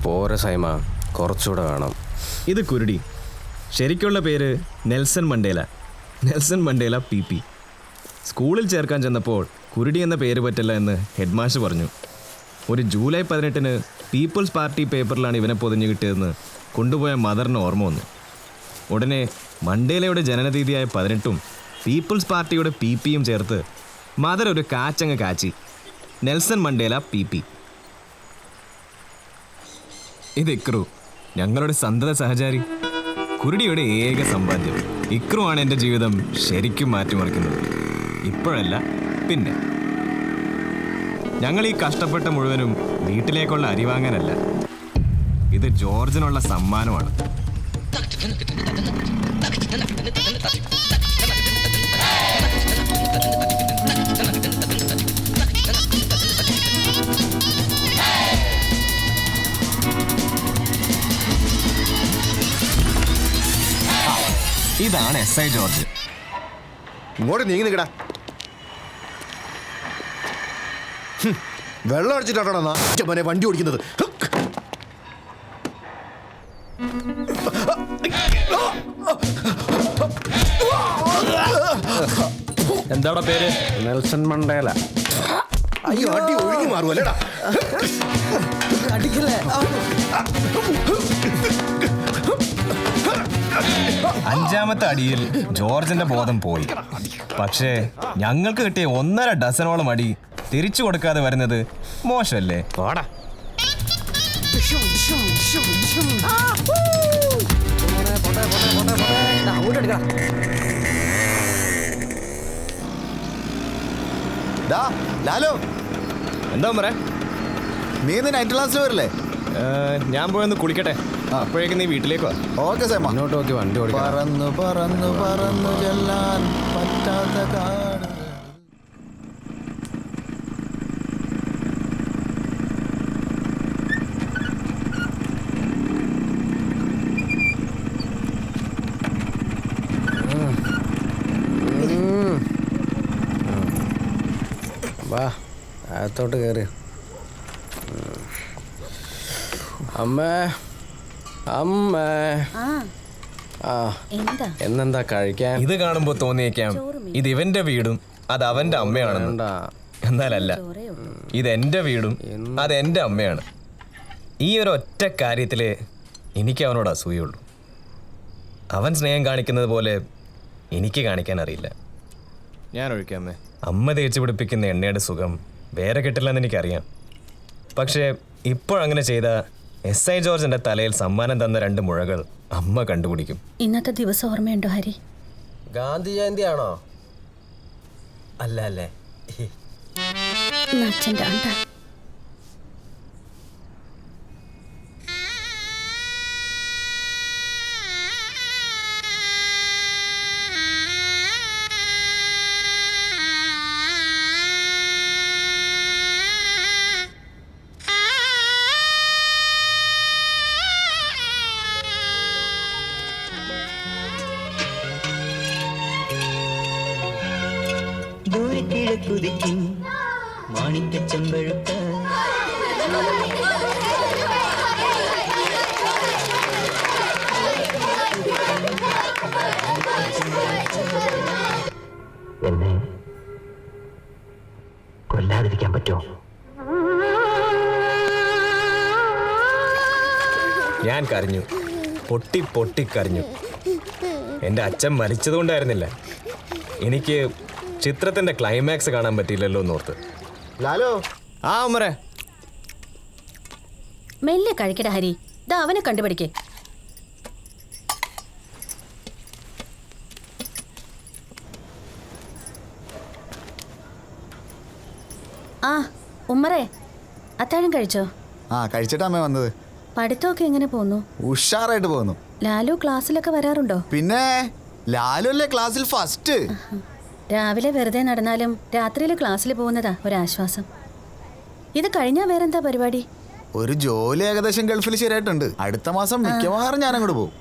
പോര സൈമ, കുറച്ചുകൂടെ വേണം. ഇത് കുരുടി. ശരിക്കുള്ള പേര് Nelson Mandela. Nelson Mandela PP. സ്കൂളിൽ ചേർക്കാൻ ചെന്നപ്പോൾ കുരുടി എന്ന പേര് പറ്റില്ല എന്ന് ഹെഡ് മാസ്റ്റർ പറഞ്ഞു. ഒരു ജൂലൈ 18 പീപ്പിൾസ് പാർട്ടി പേപ്പറിലാണ് ഇവനെ പൊതിഞ്ഞു കിട്ടിയതെന്ന് കൊണ്ടുപോയ മദറിന് ഓർമ്മ വന്നു. ഉടനെ മണ്ടേലയുടെ ജനനതീതിയായ 18 പീപ്പിൾസ് പാർട്ടിയുടെ PP ചേർത്ത് മദർ ഒരു കാച്ചങ്ങ് കാച്ചി. Nelson Mandela PP. ഇത് ഇക്രു, ഞങ്ങളുടെ സന്തത സഹചാരി. കുരുടിയുടെ ഏക സമ്പാദ്യം. ഇക്രു ആണ് എൻ്റെ ജീവിതം ശരിക്കും മാറ്റിമറിക്കുന്നത്. ഇപ്പോഴല്ല, പിന്നെ. ഞങ്ങൾ ഈ കഷ്ടപ്പെട്ട മുഴുവനും വീട്ടിലേക്കുള്ള അരി വാങ്ങാനല്ല. ഇത് ജോർജിനുള്ള സമ്മാനമാണ്. ഇതാണ് SI ജോർജ്. ഇങ്ങോട്ട് നീങ്ങി നിൽക്കടാ. വെള്ളം അടിച്ചിട്ടാണോ മോനെ വണ്ടി ഓടിക്കുന്നത്? എന്താടാ പേര്? Nelson Mandela. അയ്യോ, അടി ഒഴുകി മാറുമല്ലേടാ. അടിക്കല്ലേ. 5ാമത്തെ അടിയിൽ ജോർജിന്റെ ബോധം പോയി. പക്ഷേ ഞങ്ങൾക്ക് കിട്ടിയ 1.5 ഡസനോളം അടി തിരിച്ചു കൊടുക്കാതെ വരുന്നത് മോശമല്ലേ? പോടാ. ലാലോ, എന്താ പറയാ? നീ ഇന്ന് നൈറ്റ് ക്ലാസ്സിൽ വരില്ലേ? ഞാൻ പോയൊന്ന് കുളിക്കട്ടെ. അപ്പോഴേക്കും നീ വീട്ടിലേക്ക് വാ. ഓക്കെ സേമ. മുന്നോട്ട് നോക്കി വണ്ടി ഓടിക്കാം. പറന്നു പറന്നു പറന്നു ചെല്ലാൻ പറ്റാത്ത കാട്. വാ, അകത്തോട്ട് കയറി. അമ്മേ, അമ്മേ. എന്നെന്താ കഴിക്കാൻ? ഇത് കാണുമ്പോ തോന്നിയേക്കാം ഇത് ഇവന്റെ വീടും അത് അവന്റെ അമ്മയാണെന്ന്. എന്നാലല്ല, ഇതെന്റെ വീടും അത് എൻ്റെ അമ്മയാണ്. ഈ ഒരു ഒറ്റ കാര്യത്തില് എനിക്ക് അവനോട് അസൂയുള്ളൂ. അവൻ സ്നേഹം കാണിക്കുന്നത് പോലെ എനിക്ക് കാണിക്കാൻ അറിയില്ല. ഞാൻ ഒഴിക്കാമേ. അമ്മ തേച്ച് പിടിപ്പിക്കുന്ന എണ്ണയുടെ സുഖം വേറെ കിട്ടില്ലെന്ന് എനിക്കറിയാം. പക്ഷേ ഇപ്പോഴങ്ങനെ ചെയ്ത SI ജോർജിന്റെ തലയിൽ സമ്മാനം തന്ന 2 മുഴകൾ അമ്മ കണ്ടുപിടിക്കും. ഇന്നത്തെ ദിവസം ഓർമ്മയുണ്ടോ ഹരി? ഗാന്ധി ജയന്തി ആണോ? അല്ല അല്ലേ? അച്ഛൻ്റെ ആണ്ട. ദൂരക്കിഴക്കുതിക്കും മാണിക്ക ചെമ്പഴുക്ക എന്നെ കൊല്ലാതിരിക്കാൻ പറ്റുമോ? ഞാൻ കരഞ്ഞു, പൊട്ടി പൊട്ടി കരഞ്ഞു. എൻ്റെ അച്ഛൻ മരിച്ചതുകൊണ്ടായിരുന്നില്ല, എനിക്ക് ചിത്രത്തിന്റെ ക്ലൈമാക്സ് കാണാൻ പറ്റിയില്ലല്ലോ എന്നോർത്ത്. ലാലോ. ആ ഉമ്മറേ, മെല്ലെ കഴിക്കട ഹരി. ദാ അവനെ കണ്ടുപിടിക്കേ. ആ ഉമ്മറേ, അത്താഴം കഴിച്ചോ? കഴിച്ചിട്ടാ അമ്മ വന്നത്. പഠിത്തമൊക്കെ എങ്ങനെ പോകുന്നു? ഉഷാറായിട്ട് പോകുന്നു. ലാലു ക്ലാസ്സിലൊക്കെ വരാറുണ്ടോ? പിന്നെ ലാലു അല്ലേ ക്ലാസ്സിൽ ഫസ്റ്റ്. രാവിലെ വെറുതെ നടന്നാലും രാത്രിയിൽ ക്ലാസ്സിൽ പോകുന്നതാ ഒരാശ്വാസം. ഇത് കഴിഞ്ഞാൽ വേറെന്താ പരിപാടി? ഒരു ജോലി ഏകദേശം ഗൾഫിൽ ശരിയായിട്ടുണ്ട്. അടുത്ത മാസം മിക്കവാറും ഞാൻ അങ്ങോട്ട് പോകും.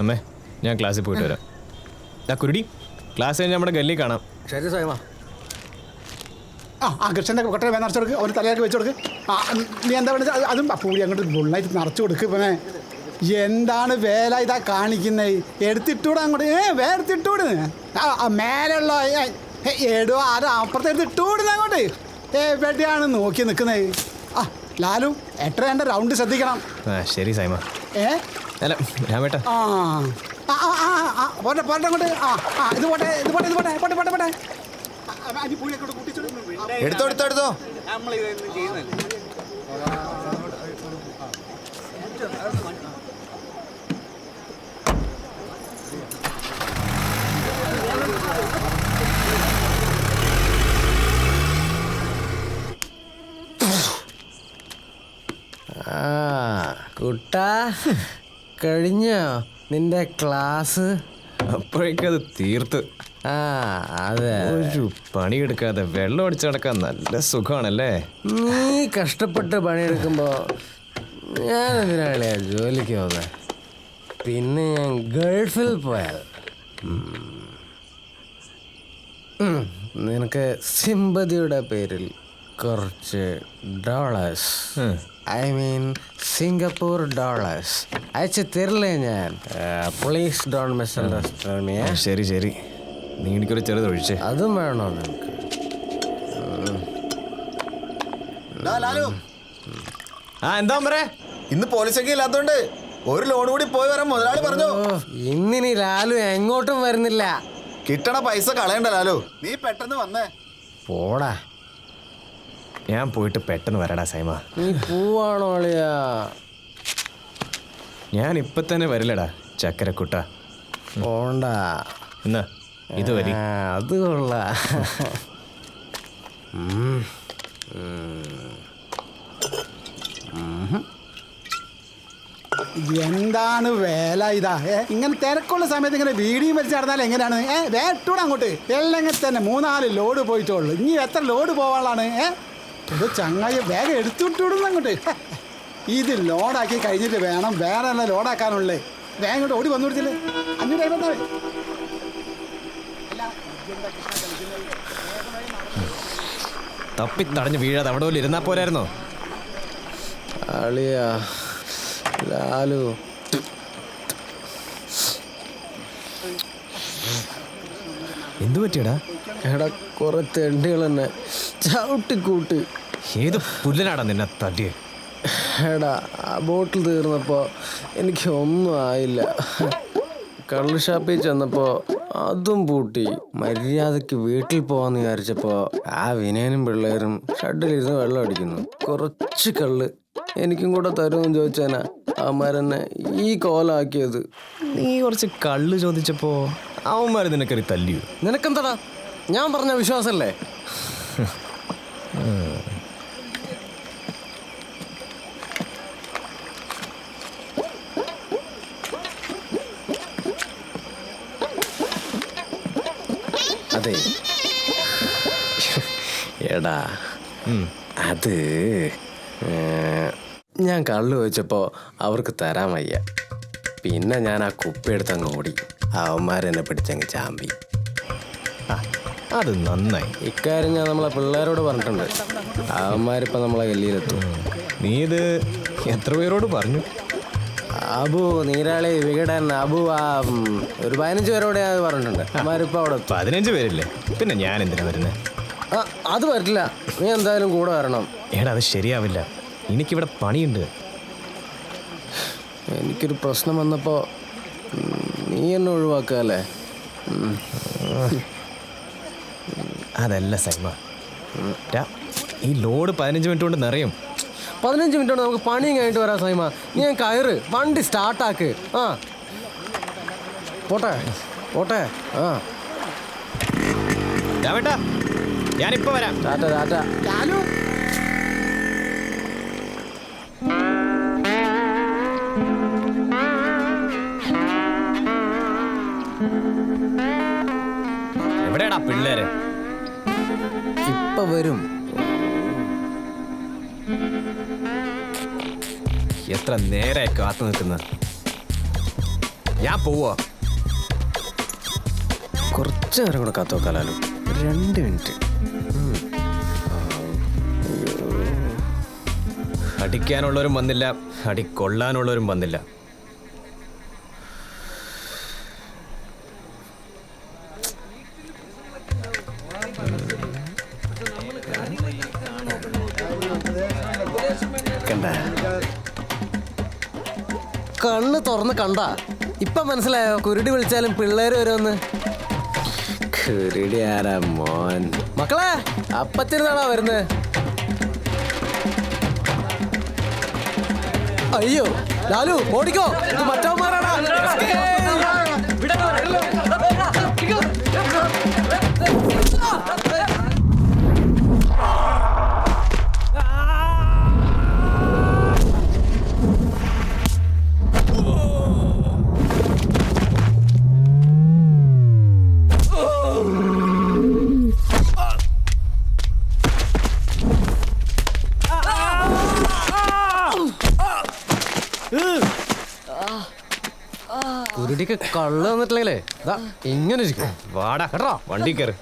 അമ്മേ, ഞാൻ ക്ലാസ്സിൽ പോയിട്ട് വരാം. കുരുടി, ക്ലാസ് കഴിഞ്ഞ് നമ്മുടെ ഗല്ലി കാണാം. ശരി സൈമ. ആ കൃഷ്ണൻ്റെ കൊട്ടയെ വേണം നിറച്ച് കൊടുക്ക്, അവന് തലയൊക്കെ വെച്ച് കൊടുക്ക്. നീ എന്താ വേണ്ടത് അതും പൂരി അങ്ങോട്ട് ഫുള്ളായിട്ട് നിറച്ച് കൊടുക്ക്. പിന്നെ എന്താണ് വേല ഇതാ കാണിക്കുന്നത്? എടുത്തിട്ടൂടെ അങ്ങോട്ട് എടുത്തിട്ടൂട്. മേലുള്ള ഏടോ ആരോ അപ്പുറത്ത് എടുത്തിട്ടൂടുന്ന അങ്ങോട്ട്. എവിടെയാണ് നോക്കി നിൽക്കുന്നത്? ലാലു എത്ര എൻ്റെ റൗണ്ട് ശ്രദ്ധിക്കണം. ശരി സൈമ. അല്ല രാമേട്ടാ. പോട്ടെ പോട്ടെ അങ്ങോട്ട്. ഇത് പോട്ടെ ഇത് പോട്ടെ ഇത് പോട്ടെ പോട്ടെ പോട്ടെ പോട്ടെ. എടുത്തോ എടുത്തോ എടുത്തോ. കുട്ടാ കഴിഞ്ഞോ നിന്റെ ക്ലാസ്? അപ്പോഴേക്കത് തീർത്ത്. അതെ. ഒരു പണിയെടുക്കാതെ വെള്ളം അടിച്ചു നടക്കാൻ നല്ല സുഖമാണല്ലേ. നീ കഷ്ടപ്പെട്ട് പണിയെടുക്കുമ്പോ ഞാൻ എന്തിനാളിയാ ജോലിക്ക് പോകുന്നത്? പിന്നെ ഞാൻ ഗൾഫിൽ പോയാൽ നിനക്ക് സിമ്പതിയുടെ പേരിൽ കുറച്ച് dollars, I mean Singapore dollars അയച്ചു തരില്ലേ ഞാൻ? Please don't misunderstand me. ശരി ശരി, നീ എനിക്കൊരു ചെറുത് ഒഴിച്ചേ. അതും വേണോ നിനക്ക്? എന്താ പറ? ഇന്ന് പോലീസൊക്കെ ഇല്ലാത്തോണ്ട് ഒരു ലോൺ കൂടി പോയി വരാൻ മുതലാളി പറഞ്ഞു. ഇന്നിനി ലാലു എങ്ങോട്ടും വരുന്നില്ല. കിട്ടണ പൈസ കളയണ്ട ലാലു, നീ പെട്ടെന്ന് വന്നേ. പോടാ. ഞാൻ പോയിട്ട് പെട്ടെന്ന് വരടാ സൈമ. നീ പോവാണോ അളിയാ? ഞാൻ ഇപ്പൊ തന്നെ വരില്ലടാ ചക്കരക്കുട്ട. പോണ്ട. എന്നാ ഇത് വരി. അത് കൊള്ളാം. എന്താണ് വേല ഇതാ? ഇങ്ങനെ തിരക്കുള്ള സമയത്ത് ഇങ്ങനെ വീഡിയോ വലിച്ച് നടന്നാൽ എങ്ങനെയാണ്? വേട്ടൂടെ അങ്ങോട്ട്. എല്ലെങ്കിൽ തന്നെ 3-4 ലോഡ് പോയിട്ടുള്ളൂ. ഇനി എത്ര ലോഡ് പോവാനുള്ളതാണ്? ഇത് ചങ്ങായി വേഗം എടുത്തുവിട്ടുവിടുന്നു അങ്ങോട്ട്. ഇത് ലോഡാക്കി കഴിഞ്ഞിട്ട് വേണം വേറെ എല്ലാം ലോഡാക്കാനുള്ളേ. വേഗം ഇങ്ങോട്ട് ഓടി വന്നു കൊടുത്തില്ലേ? 550. തപ്പി തടഞ്ഞു വീഴാതെ അവിടെ പോലും ഇരുന്നാ പോരായിരുന്നോ? അളിയാ ലാലു എന്തു പറ്റിയടാ? എടാ കുറെ തെണ്ടികൾ തന്നെ ചവിട്ടിക്കൂട്ട്. ഏത് പുല്ലനാടാ നിന്നെ തട്ടിയേ? എടാ ആ ബോട്ടിൽ തീർന്നപ്പോൾ എനിക്ക് ഒന്നും ആയില്ല. കള്ള് ഷാപ്പിൽ ചെന്നപ്പോൾ അതും പൂട്ടി. മര്യാദയ്ക്ക് വീട്ടിൽ പോകാമെന്ന് വിചാരിച്ചപ്പോൾ ആ വിനയനും പിള്ളേരും ഷഡിലിരുന്ന് വെള്ളം അടിക്കുന്നു. കുറച്ച് കള്ള് എനിക്കും കൂടെ തരുമെന്ന് ചോദിച്ചേനാ അവന്മാരെന്നെ ഈ കോലാക്കിയത്. നീ കുറച്ച് കള്ള് ചോദിച്ചപ്പോ അവന്മാര് നിനക്കറി തല്ലിയോ? നിനക്കെന്താടാ? ഞാൻ പറഞ്ഞ വിശ്വാസമല്ലേ? അതെ എടാ അത് ഞാൻ കള്ളു ചോദിച്ചപ്പോൾ അവർക്ക് തരാൻ വയ്യ. പിന്നെ ഞാൻ ആ കുപ്പി എടുത്തങ്ങ് ഓടി. അവന്മാരെന്നെ പിടിച്ചങ്ങ് ചാമ്പി. അത് നന്നായി. ഇക്കാര്യം ഞാൻ നമ്മളെ പിള്ളേരോട് പറഞ്ഞിട്ടുണ്ട്. അവന്മാരിപ്പോൾ നമ്മളെ ഗല്ലിയിലെത്തും. നീ ഇത് എത്ര പേരോട് പറഞ്ഞു? അബു, നീരാളി, വികടൻ, അബു, ഒരു 15 പേരോട് ഞാൻ പറഞ്ഞിട്ടുണ്ട്. അവന്മാരിപ്പോൾ അവിടെ 15 പേരില്ലേ? പിന്നെ ഞാൻ എന്തിനാ വരുന്നത്? അത് പറ്റില്ല. നീ എന്തായാലും കൂടെ വരണം. എടാ അത് ശരിയാവില്ല, എനിക്കിവിടെ പണിയുണ്ട്. എനിക്കൊരു പ്രശ്നം വന്നപ്പോൾ നീ എന്നെ ഒഴിവാക്കാല്ലേ? അതല്ല സൈമ, ഈ ലോഡ് 15 മിനിറ്റ് കൊണ്ട് നിറയും. 15 മിനിറ്റ് കൊണ്ട് നമുക്ക് പണിയും കഴിഞ്ഞിട്ട് വരാം സൈമ. നീ ഞാൻ കയറ്, വണ്ടി സ്റ്റാർട്ടാക്ക്. പോട്ടെ പോട്ടെ. രാമേട്ടാ ഞാനിപ്പോ വരാം. ടാറ്റ ടാറ്റ. ലാലു എവിടെയാടാ പിള്ളേര്? ഇപ്പൊ വരും. എത്ര നേരായി കാത്തു നിൽക്കുന്നത്? ഞാൻ പോവാ. കുറച്ച് നേരം കൂടെ കാത്തു നോക്കാലോ. 2 മിനിറ്റ്. അടിക്കാനുള്ളവരും വന്നില്ല, അടി കൊള്ളാനുള്ളവരും വന്നില്ല. കണ്ണ് തുറന്ന് കണ്ട ഇപ്പൊ മനസ്സിലായോ കുരുടി വിളിച്ചാലും പിള്ളേര് വരുമെന്ന്. കുരുടി ആരാ മോൻ? മക്കളെ അപ്പത്തിരുന്നാണോ വരുന്നത്? അയ്യോ ലാലു ഓടിക്കോ, ഇത് മറ്റവന്മാരാടാ. കുരുടിക്ക് കള്ള് വന്നിട്ടില്ലെങ്കിലേ ഇങ്ങനെ ഇരിക്കും. വാടാ കേട്ടോ, വണ്ടി കയറി.